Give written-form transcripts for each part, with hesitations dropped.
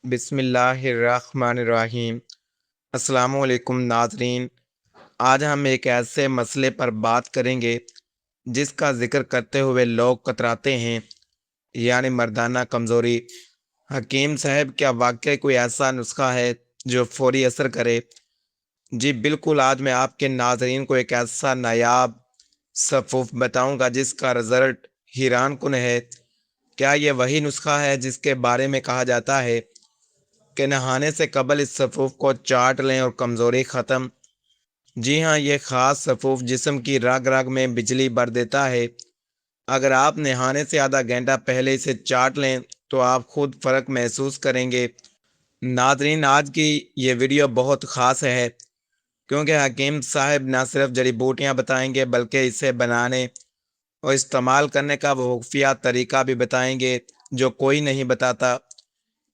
بسم اللہ الرحمن الرحیم۔ السلام علیکم ناظرین، آج ہم ایک ایسے مسئلے پر بات کریں گے جس کا ذکر کرتے ہوئے لوگ کتراتے ہیں، یعنی مردانہ کمزوری۔ حکیم صاحب، کیا واقعی کوئی ایسا نسخہ ہے جو فوری اثر کرے؟ جی بالکل، آج میں آپ کے ناظرین کو ایک ایسا نایاب صفوف بتاؤں گا جس کا رزلٹ حیران کن ہے۔ کیا یہ وہی نسخہ ہے جس کے بارے میں کہا جاتا ہے کہ نہانے سے قبل اس صفوف کو چاٹ لیں اور کمزوری ختم؟ جی ہاں، یہ خاص صفوف جسم کی رگ رگ میں بجلی بھر دیتا ہے۔ اگر آپ نہانے سے آدھا گھنٹہ پہلے اسے چاٹ لیں تو آپ خود فرق محسوس کریں گے۔ ناظرین، آج کی یہ ویڈیو بہت خاص ہے کیونکہ حکیم صاحب نہ صرف جڑی بوٹیاں بتائیں گے بلکہ اسے بنانے اور استعمال کرنے کا وہ خفیہ طریقہ بھی بتائیں گے جو کوئی نہیں بتاتا۔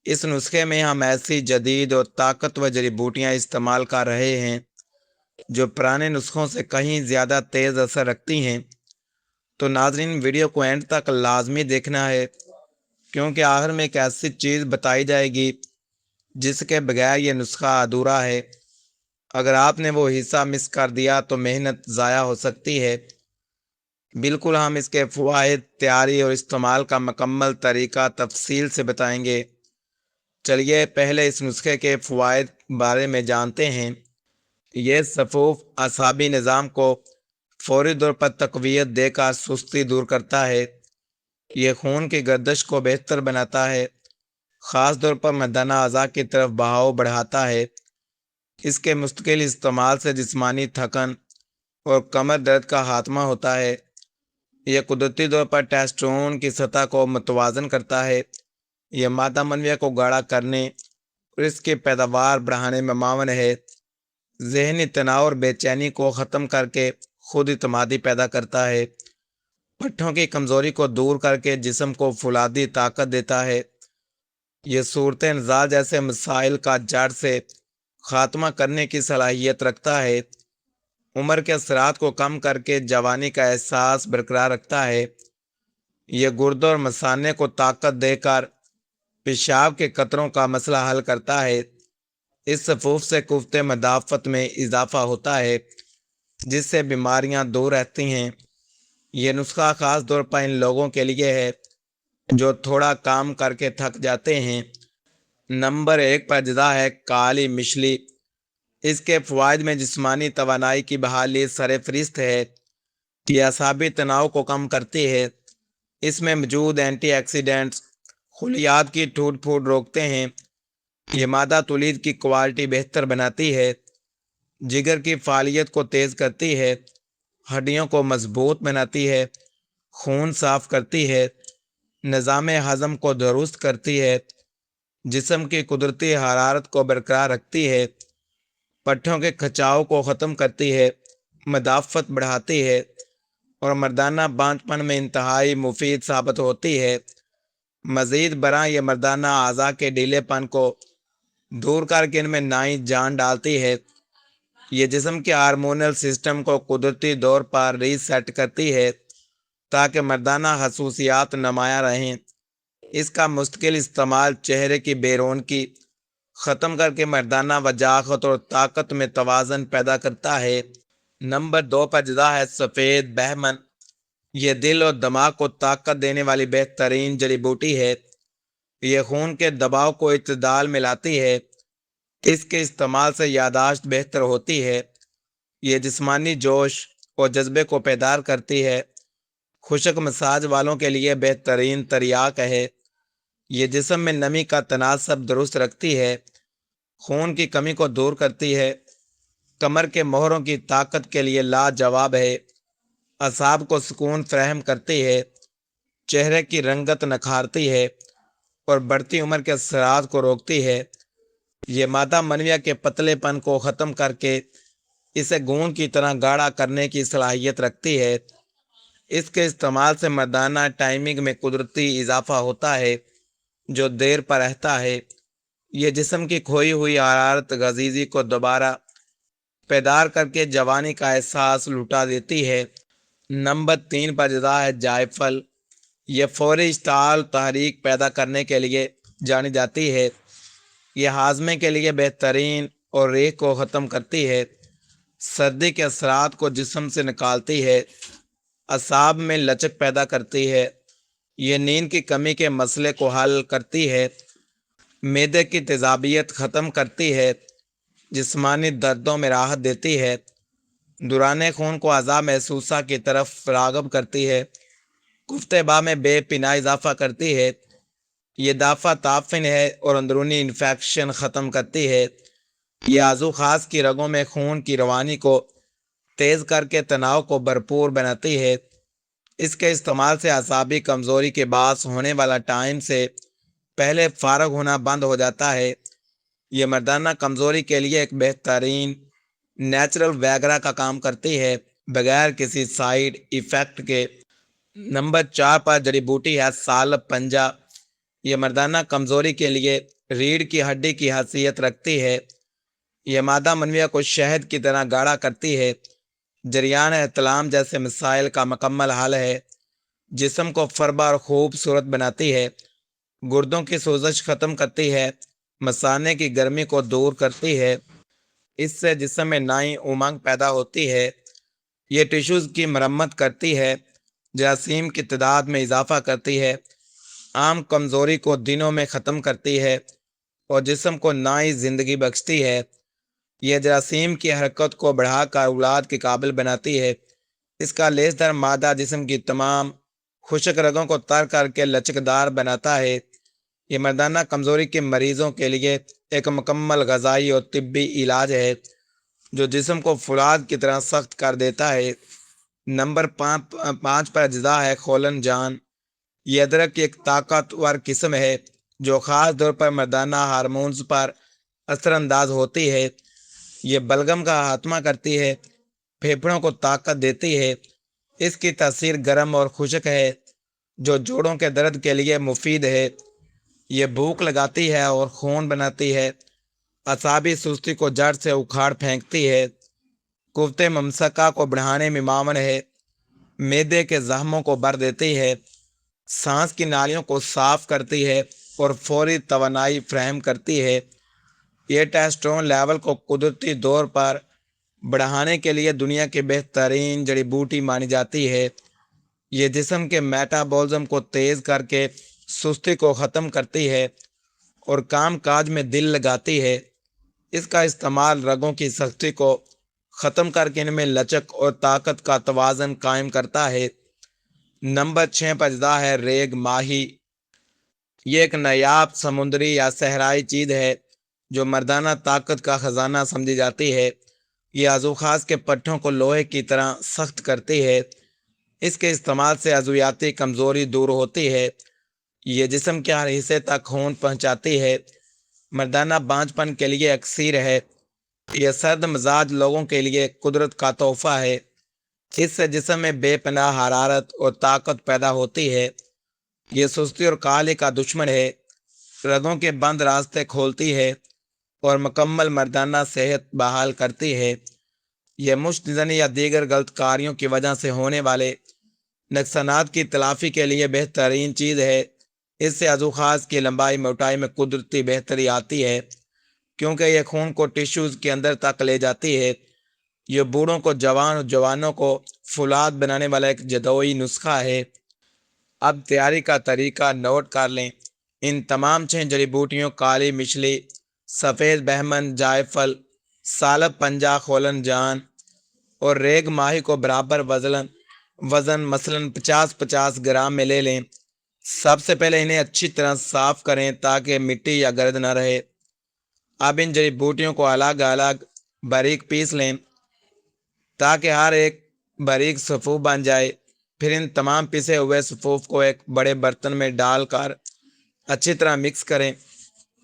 اس نسخے میں ہم ایسی جدید اور طاقتور جڑی بوٹیاں استعمال کر رہے ہیں جو پرانے نسخوں سے کہیں زیادہ تیز اثر رکھتی ہیں۔ تو ناظرین، ویڈیو کو اینڈ تک لازمی دیکھنا ہے کیونکہ آخر میں ایک ایسی چیز بتائی جائے گی جس کے بغیر یہ نسخہ ادھورا ہے۔ اگر آپ نے وہ حصہ مس کر دیا تو محنت ضائع ہو سکتی ہے۔ بالکل، ہم اس کے فوائد، تیاری اور استعمال کا مکمل طریقہ تفصیل سے بتائیں گے۔ چلیے پہلے اس نسخے کے فوائد بارے میں جانتے ہیں۔ یہ صفوف اعصابی نظام کو فوری طور پر تقویت دے کر سستی دور کرتا ہے۔ یہ خون کی گردش کو بہتر بناتا ہے، خاص طور پر مردانہ اعضاء کی طرف بہاؤ بڑھاتا ہے۔ اس کے مستقل استعمال سے جسمانی تھکن اور کمر درد کا خاتمہ ہوتا ہے۔ یہ قدرتی طور پر ٹیسٹوسٹیرون کی سطح کو متوازن کرتا ہے۔ یہ مادہ منویہ کو گاڑھا کرنے اور اس کی پیداوار بڑھانے میں معاون ہے۔ ذہنی تناؤ اور بے چینی کو ختم کر کے خود اعتمادی پیدا کرتا ہے۔ پٹھوں کی کمزوری کو دور کر کے جسم کو فولادی طاقت دیتا ہے۔ یہ صورت انزال جیسے مسائل کا جڑ سے خاتمہ کرنے کی صلاحیت رکھتا ہے۔ عمر کے اثرات کو کم کر کے جوانی کا احساس برقرار رکھتا ہے۔ یہ گردوں اور مثانے کو طاقت دے کر پیشاب کے قطروں کا مسئلہ حل کرتا ہے۔ اس صفوف سے قوت مدافعت میں اضافہ ہوتا ہے جس سے بیماریاں دور رہتی ہیں۔ یہ نسخہ خاص طور پر ان لوگوں کے لیے ہے جو تھوڑا کام کر کے تھک جاتے ہیں۔ نمبر 1 پر جدا ہے کالی مچھلی۔ اس کے فوائد میں جسمانی توانائی کی بحالی سر فہرست ہے۔ یہ اعصابی تناؤ کو کم کرتی ہے۔ اس میں موجود اینٹی آکسیڈنٹس خلیات کی ٹوٹ پھوٹ روکتے ہیں۔ یہ مادہ تولید کی کوالٹی بہتر بناتی ہے، جگر کی فعالیت کو تیز کرتی ہے، ہڈیوں کو مضبوط بناتی ہے، خون صاف کرتی ہے، نظام ہضم کو درست کرتی ہے، جسم کی قدرتی حرارت کو برقرار رکھتی ہے، پٹھوں کے کھچاؤ کو ختم کرتی ہے، مدافعت بڑھاتی ہے اور مردانہ بانجھ پن میں انتہائی مفید ثابت ہوتی ہے۔ مزید برآں یہ مردانہ اعضاء کے ڈھیلے پن کو دور کر کے ان میں نئی جان ڈالتی ہے۔ یہ جسم کے ہارمونل سسٹم کو قدرتی طور پر ری سیٹ کرتی ہے تاکہ مردانہ خصوصیات نمایاں رہیں۔ اس کا مستقل استعمال چہرے کی بے رونقی ختم کر کے مردانہ وجاہت اور طاقت میں توازن پیدا کرتا ہے۔ نمبر 2 پر جدا ہے سفید بہمن۔ یہ دل اور دماغ کو طاقت دینے والی بہترین جڑی بوٹی ہے۔ یہ خون کے دباؤ کو اعتدال میں لاتی ہے۔ اس کے استعمال سے یادداشت بہتر ہوتی ہے۔ یہ جسمانی جوش اور جذبے کو بیدار کرتی ہے۔ خشک مزاج والوں کے لیے بہترین تریاک ہے۔ یہ جسم میں نمی کا تناسب درست رکھتی ہے، خون کی کمی کو دور کرتی ہے، کمر کے موہروں کی طاقت کے لیے لاجواب ہے، اعصاب کو سکون فراہم کرتی ہے، چہرے کی رنگت نکھارتی ہے اور بڑھتی عمر کے اثرات کو روکتی ہے۔ یہ مادہ منویہ کے پتلے پن کو ختم کر کے اسے گوند کی طرح گاڑھا کرنے کی صلاحیت رکھتی ہے۔ اس کے استعمال سے مردانہ ٹائمنگ میں قدرتی اضافہ ہوتا ہے جو دیر پر رہتا ہے۔ یہ جسم کی کھوئی ہوئی حرارت غذیزی کو دوبارہ بیدار کر کے جوانی کا احساس لوٹا دیتی ہے۔ نمبر 3 پر جدا ہے جائفل۔ یہ فوری اشتعال تحریک پیدا کرنے کے لیے جانی جاتی ہے۔ یہ ہاضمے کے لیے بہترین اور ریح کو ختم کرتی ہے، سردی کے اثرات کو جسم سے نکالتی ہے، اعصاب میں لچک پیدا کرتی ہے، یہ نیند کی کمی کے مسئلے کو حل کرتی ہے، معدے کی تیزابیت ختم کرتی ہے، جسمانی دردوں میں راحت دیتی ہے، دوران خون کو اعضاء محسوسہ کی طرف راغب کرتی ہے، گفت بہ میں بے پناہ اضافہ کرتی ہے، یہ دافع تعفن ہے اور اندرونی انفیکشن ختم کرتی ہے، یہ عضو خاص کی رگوں میں خون کی روانی کو تیز کر کے تناؤ کو بھرپور بناتی ہے، اس کے استعمال سے اعصابی کمزوری کے باعث ہونے والا ٹائم سے پہلے فارغ ہونا بند ہو جاتا ہے، یہ مردانہ کمزوری کے لیے ایک بہترین نیچرل ویگرا کا کام کرتی ہے بغیر کسی سائیڈ ایفیکٹ کے۔ نمبر 4 پر جڑی بوٹی ہے سالب پنجہ، یہ مردانہ کمزوری کے لیے ریڑھ کی ہڈی کی حیثیت رکھتی ہے، یہ مادہ منویہ کو شہد کی طرح گاڑھا کرتی ہے، جریان احتلام جیسے مسائل کا مکمل حل ہے، جسم کو فربا اور خوبصورت بناتی ہے، گردوں کی سوزش ختم کرتی ہے، مثانے کی گرمی کو دور کرتی ہے، اس سے جسم میں نئی امنگ پیدا ہوتی ہے، یہ ٹیشوز کی مرمت کرتی ہے، جراثیم کی تعداد میں اضافہ کرتی ہے، عام کمزوری کو دنوں میں ختم کرتی ہے اور جسم کو نئی زندگی بخشتی ہے، یہ جراثیم کی حرکت کو بڑھا کر اولاد کے قابل بناتی ہے، اس کا لیسدر مادہ جسم کی تمام خشک رگوں کو تر کر کے لچکدار بناتا ہے، یہ مردانہ کمزوری کے مریضوں کے لیے ایک مکمل غذائی اور طبی علاج ہے جو جسم کو فولاد کی طرح سخت کر دیتا ہے۔ نمبر 5 پر اجزاء ہے خولن جان، یہ ادرک کی ایک طاقتور قسم ہے جو خاص طور پر مردانہ ہارمونز پر اثر انداز ہوتی ہے، یہ بلغم کا خاتمہ کرتی ہے، پھیپھڑوں کو طاقت دیتی ہے، اس کی تاثیر گرم اور خشک ہے جو جوڑوں کے درد کے لیے مفید ہے، یہ بھوک لگاتی ہے اور خون بناتی ہے، اعصابی سستی کو جڑ سے اکھاڑ پھینکتی ہے، قوت ممسکہ کو بڑھانے میں معاون ہے، معدے کے زخموں کو بھر دیتی ہے، سانس کی نالیوں کو صاف کرتی ہے اور فوری توانائی فراہم کرتی ہے، یہ ٹیسٹرون لیول کو قدرتی طور پر بڑھانے کے لیے دنیا کی بہترین جڑی بوٹی مانی جاتی ہے، یہ جسم کے میٹابولزم کو تیز کر کے سستی کو ختم کرتی ہے اور کام کاج میں دل لگاتی ہے، اس کا استعمال رگوں کی سختی کو ختم کر کے ان میں لچک اور طاقت کا توازن قائم کرتا ہے۔ نمبر 6 پر اجزاء ہے ریگ ماہی، یہ ایک نایاب سمندری یا صحرائی چیز ہے جو مردانہ طاقت کا خزانہ سمجھی جاتی ہے، یہ عضو خاص کے پٹھوں کو لوہے کی طرح سخت کرتی ہے، اس کے استعمال سے عضویاتی کمزوری دور ہوتی ہے، یہ جسم کے ہر حصے تک خون پہنچاتی ہے، مردانہ بانجھ پن کے لیے اکسیر ہے، یہ سرد مزاج لوگوں کے لیے قدرت کا تحفہ ہے، اس سے جسم میں بے پناہ حرارت اور طاقت پیدا ہوتی ہے، یہ سستی اور کالے کا دشمن ہے، رگوں کے بند راستے کھولتی ہے اور مکمل مردانہ صحت بحال کرتی ہے، یہ مشت زنی یا دیگر غلط کاریوں کی وجہ سے ہونے والے نقصانات کی تلافی کے لیے بہترین چیز ہے، اس سے عضو خاص کی لمبائی موٹائی میں قدرتی بہتری آتی ہے کیونکہ یہ خون کو ٹیشوز کے اندر تک لے جاتی ہے، یہ بوڑھوں کو جوان اور جوانوں کو فولاد بنانے والا ایک جدوئی نسخہ ہے۔ اب تیاری کا طریقہ نوٹ کر لیں، ان تمام 6 جڑی بوٹیوں کالی مچھلی، سفید بہمن جائفل، سالب پنجہ خولن جان اور ریگ ماہی کو برابر وزن مثلاً 50-50 گرام میں لے لیں، سب سے پہلے انہیں اچھی طرح صاف کریں تاکہ مٹی یا گرد نہ رہے، اب ان جڑی بوٹیوں کو الگ الگ باریک پیس لیں تاکہ ہر ایک باریک صفوف بن جائے، پھر ان تمام پیسے ہوئے صفوف کو ایک بڑے برتن میں ڈال کر اچھی طرح مکس کریں،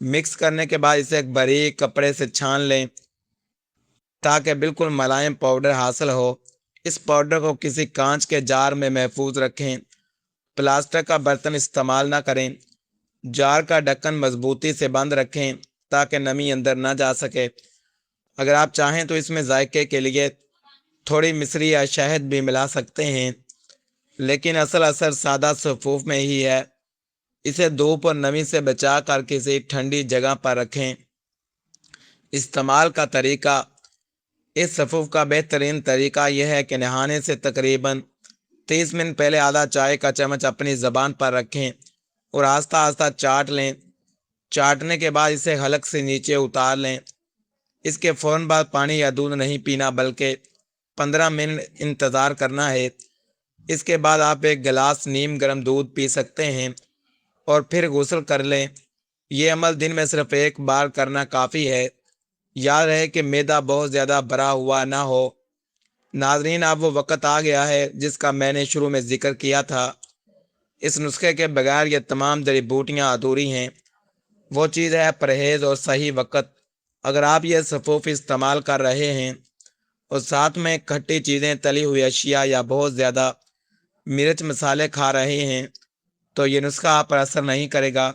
مکس کرنے کے بعد اسے ایک باریک کپڑے سے چھان لیں تاکہ بالکل ملائم پاؤڈر حاصل ہو، اس پاؤڈر کو کسی کانچ کے جار میں محفوظ رکھیں، پلاسٹک کا برتن استعمال نہ کریں، جار کا ڈھکن مضبوطی سے بند رکھیں تاکہ نمی اندر نہ جا سکے، اگر آپ چاہیں تو اس میں ذائقے کے لیے تھوڑی مصری یا شہد بھی ملا سکتے ہیں، لیکن اصل اثر سادہ صفوف میں ہی ہے، اسے دھوپ اور نمی سے بچا کر کسی ٹھنڈی جگہ پر رکھیں۔ استعمال کا طریقہ: اس صفوف کا بہترین طریقہ یہ ہے کہ نہانے سے تقریباً 30 منٹ پہلے آدھا چائے کا چمچ اپنی زبان پر رکھیں اور آہستہ آہستہ چاٹ لیں۔ چاٹنے کے بعد اسے حلق سے نیچے اتار لیں۔ اس کے فوراً بعد پانی یا دودھ نہیں پینا بلکہ 15 منٹ انتظار کرنا ہے۔ اس کے بعد آپ ایک گلاس نیم گرم دودھ پی سکتے ہیں اور پھر غسل کر لیں۔ یہ عمل دن میں صرف ایک بار کرنا کافی ہے۔ یاد رہے کہ معدہ بہت زیادہ بھرا ہوا نہ ہو۔ ناظرین، اب وہ وقت آ گیا ہے جس کا میں نے شروع میں ذکر کیا تھا۔ اس نسخے کے بغیر یہ تمام جڑی بوٹیاں ادھوری ہیں۔ وہ چیز ہے پرہیز اور صحیح وقت۔ اگر آپ یہ صفوف استعمال کر رہے ہیں اور ساتھ میں کھٹی چیزیں، تلی ہوئی اشیاء یا بہت زیادہ مرچ مسالے کھا رہے ہیں تو یہ نسخہ آپ پر اثر نہیں کرے گا۔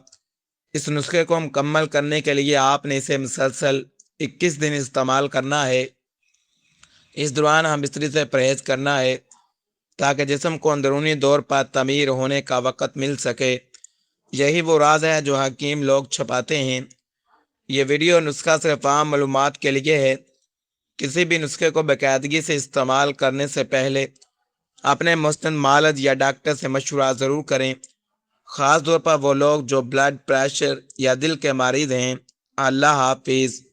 اس نسخے کو مکمل کرنے کے لیے آپ نے اسے مسلسل 21 دن استعمال کرنا ہے۔ اس دوران ہم بستری سے پرہیز کرنا ہے تاکہ جسم کو اندرونی طور پر تعمیر ہونے کا وقت مل سکے۔ یہی وہ راز ہے جو حکیم لوگ چھپاتے ہیں۔ یہ ویڈیو نسخہ صرف عام معلومات کے لیے ہے۔ کسی بھی نسخے کو باقاعدگی سے استعمال کرنے سے پہلے اپنے مستند معالج یا ڈاکٹر سے مشورہ ضرور کریں، خاص طور پر وہ لوگ جو بلڈ پریشر یا دل کے مریض ہیں۔ اللہ حافظ۔